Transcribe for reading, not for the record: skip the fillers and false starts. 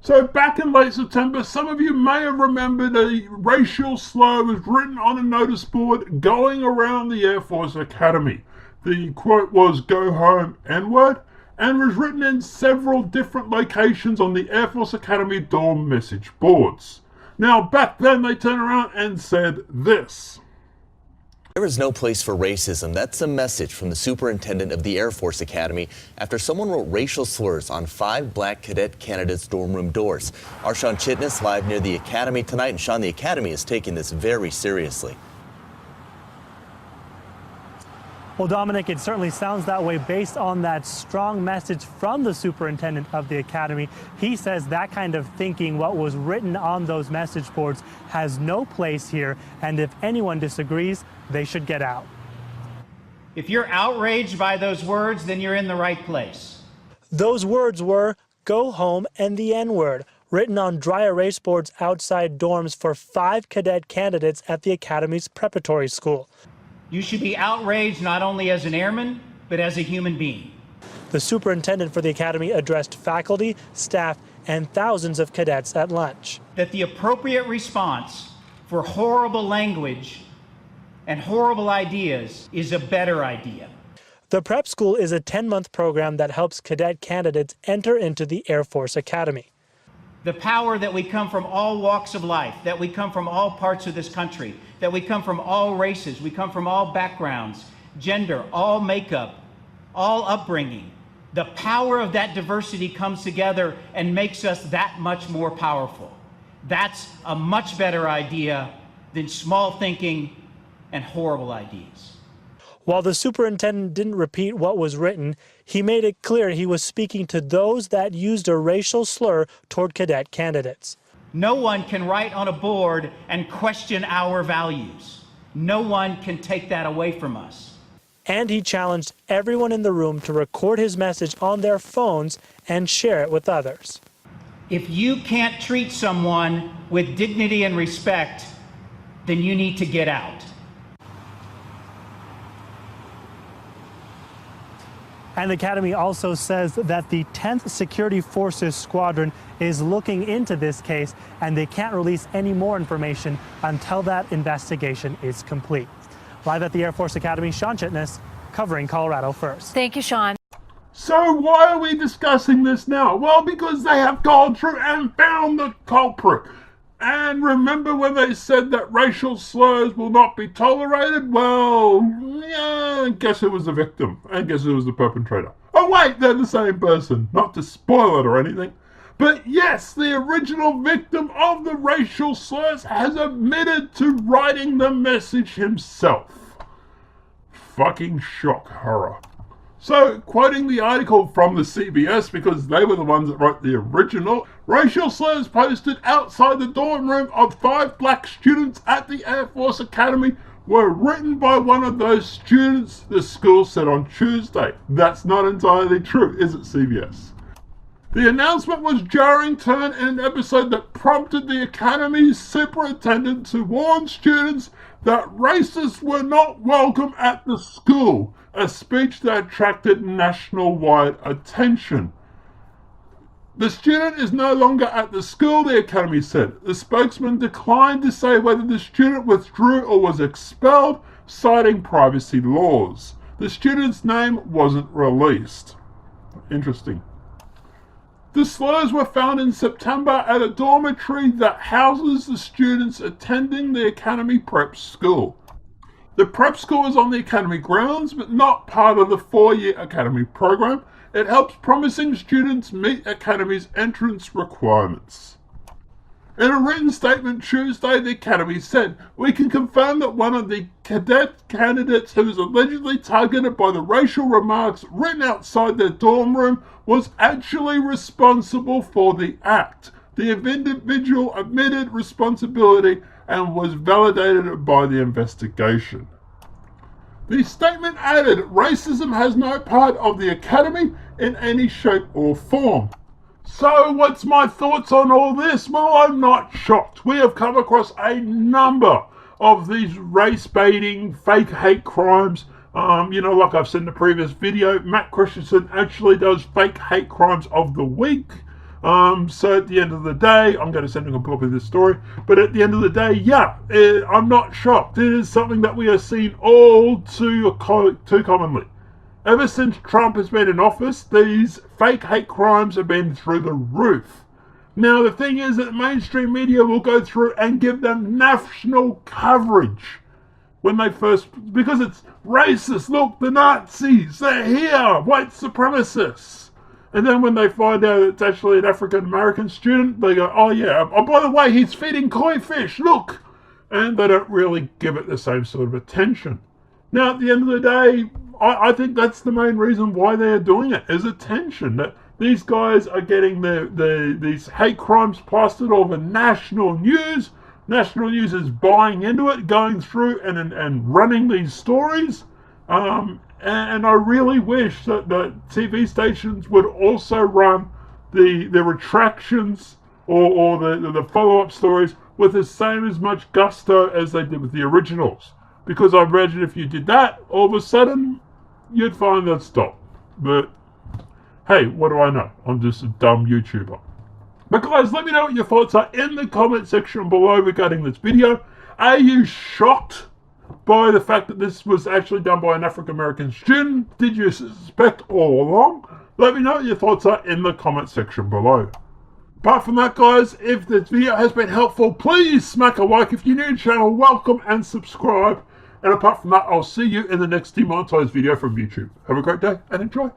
So back in late September, some of you may have remembered a racial slur was written on a notice board going around the Air Force Academy. The quote was "Go home, N-word," and was written in several different locations on the Air Force Academy dorm message boards. Now back then they turned around and said this. There is no place for racism. That's a message from the superintendent of the Air Force Academy after someone wrote racial slurs on 5 black cadet candidates' dorm room doors. Our Sean Chitness live near the Academy tonight. And Sean, the Academy is taking this very seriously. Well, Dominic, it certainly sounds that way based on that strong message from the superintendent of the Academy. He says that kind of thinking, what was written on those message boards, has no place here. And if anyone disagrees, they should get out. If you're outraged by those words, then you're in the right place. Those words were "go home" and the N-word, written on dry erase boards outside dorms for 5 cadet candidates at the Academy's preparatory school. You should be outraged not only as an airman, but as a human being. The superintendent for the Academy addressed faculty, staff, and thousands of cadets at lunch. That the appropriate response for horrible language and horrible ideas is a better idea. The prep school is a 10-month program that helps cadet candidates enter into the Air Force Academy. The power that we come from all walks of life, that we come from all parts of this country, that we come from all races, we come from all backgrounds, gender, all makeup, all upbringing. The power of that diversity comes together and makes us that much more powerful. That's a much better idea than small thinking and horrible ideas. While the superintendent didn't repeat what was written, he made it clear he was speaking to those that used a racial slur toward cadet candidates. No one can write on a board and question our values. No one can take that away from us. And he challenged everyone in the room to record his message on their phones and share it with others. If you can't treat someone with dignity and respect, then you need to get out. And the Academy also says that the 10th Security Forces Squadron is looking into this case, and they can't release any more information until that investigation is complete. Live at the Air Force Academy, Sean Chitness, covering Colorado First. Thank you, Sean. So why are we discussing this now? Well, because they have gone through and found the culprit. And remember when they said that racial slurs will not be tolerated? Well, yeah, guess who was the victim? And guess who was the perpetrator? Oh wait, they're the same person. Not to spoil it or anything. But yes, the original victim of the racial slurs has admitted to writing the message himself. Fucking shock horror. So, quoting the article from the CBS, because they were the ones that wrote the original, racial slurs posted outside the dorm room of 5 black students at the Air Force Academy were written by one of those students, the school said on Tuesday. That's not entirely true, is it, CBS? The announcement was jarring turn in an episode that prompted the Academy's superintendent to warn students that racists were not welcome at the school, a speech that attracted national-wide attention. The student is no longer at the school, the Academy said. The spokesman declined to say whether the student withdrew or was expelled, citing privacy laws. The student's name wasn't released. Interesting. The slurs were found in September at a dormitory that houses the students attending the Academy Prep School. The prep school is on the Academy grounds, but not part of the 4-year Academy program. It helps promising students meet Academy's entrance requirements. In a written statement Tuesday, the Academy said, "We can confirm that one of the cadet candidates who was allegedly targeted by the racial remarks written outside their dorm room was actually responsible for the act. The individual admitted responsibility and was validated by the investigation." The statement added, "Racism has no part of the Academy in any shape or form." So what's my thoughts on all this? Well, I'm not shocked. We have come across a number of these race-baiting, fake hate crimes. Like I've said in the previous video, Matt Christensen actually does fake hate crimes of the week. So at the end of the day, I'm going to send him a copy of this story. But at the end of the day, yeah, I'm not shocked. It is something that we are seeing all too commonly. Ever since Trump has been in office, these fake hate crimes have been through the roof. Now, the thing is that mainstream media will go through and give them national coverage when they first, because it's racist. Look, the Nazis, they're here, white supremacists. And then when they find out it's actually an African-American student, they go, oh yeah, oh by the way, he's feeding koi fish, look. And they don't really give it the same sort of attention. Now, at the end of the day, I think that's the main reason why they're doing it, is attention. That these guys are getting these hate crimes plastered over national news. National news is buying into it, going through and running these stories. And I really wish that the TV stations would also run the retractions or the follow-up stories with the same as much gusto as they did with the originals. Because I imagine if you did that, all of a sudden, you'd find that stop. But, hey, what do I know? I'm just a dumb YouTuber. But guys, let me know what your thoughts are in the comment section below regarding this video. Are you shocked by the fact that this was actually done by an African-American student? Did you suspect all along? Let me know what your thoughts are in the comment section below. Apart from that, guys, if this video has been helpful, please smack a like. If you're new to the channel, welcome and subscribe. And apart from that, I'll see you in the next demonetized video from YouTube. Have a great day and enjoy.